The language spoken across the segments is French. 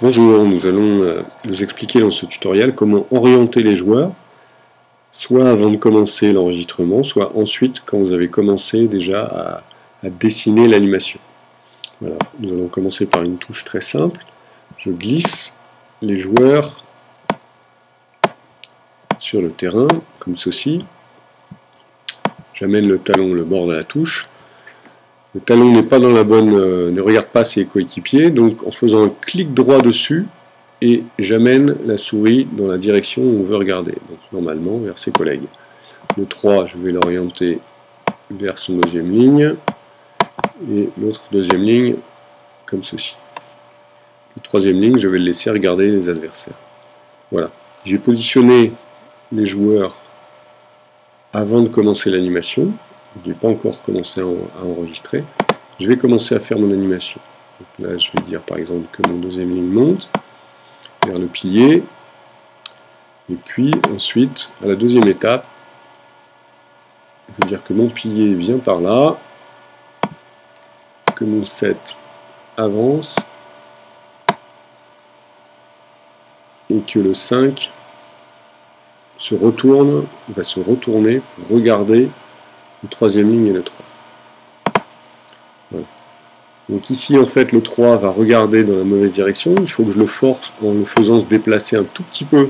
Bonjour, nous allons vous expliquer dans ce tutoriel comment orienter les joueurs, soit avant de commencer l'enregistrement, soit ensuite quand vous avez commencé déjà à dessiner l'animation. Voilà, nous allons commencer par une touche très simple. Je glisse les joueurs sur le terrain, comme ceci. J'amène le talon le bord de la touche. Le talon n'est pas dans la bonne, ne regarde pas ses coéquipiers, donc en faisant un clic droit dessus, et j'amène la souris dans la direction où on veut regarder, donc normalement vers ses collègues. Le 3, je vais l'orienter vers son deuxième ligne, et l'autre deuxième ligne, comme ceci. La troisième ligne, je vais le laisser regarder les adversaires. Voilà, j'ai positionné les joueurs avant de commencer l'animation. Je n'ai pas encore commencé à enregistrer. Je vais commencer à faire mon animation. Donc là, je vais dire par exemple que mon deuxième ligne monte vers le pilier. Et puis ensuite, à la deuxième étape, je vais dire que mon pilier vient par là, que mon 7 avance, et que le 5 se retourne, va se retourner pour regarder le troisième ligne et le 3. Voilà. Donc ici, en fait, le 3 va regarder dans la mauvaise direction. Il faut que je le force en le faisant se déplacer un tout petit peu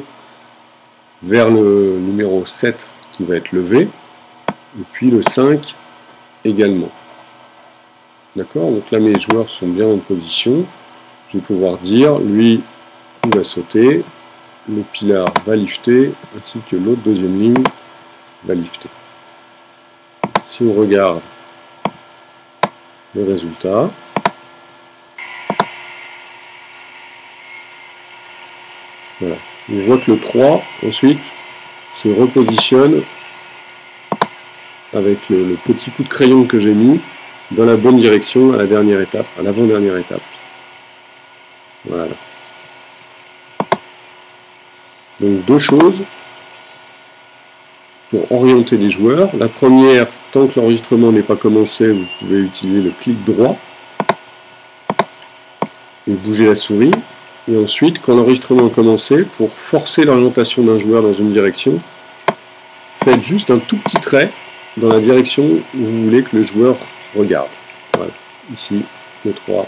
vers le numéro 7 qui va être levé. Et puis le 5 également. D'accord? Donc là, mes joueurs sont bien en position. Je vais pouvoir dire, lui, il va sauter. Le pilar va lifter, ainsi que l'autre deuxième ligne va lifter. Si on regarde le résultat, voilà. On voit que le 3 ensuite se repositionne avec le petit coup de crayon que j'ai mis dans la bonne direction à la dernière étape, à l'avant-dernière étape. Voilà. Donc deux choses pour orienter les joueurs. La première, tant que l'enregistrement n'est pas commencé, vous pouvez utiliser le clic droit et bouger la souris. Et ensuite, quand l'enregistrement a commencé, pour forcer l'orientation d'un joueur dans une direction, faites juste un tout petit trait dans la direction où vous voulez que le joueur regarde. Voilà, ici, le 3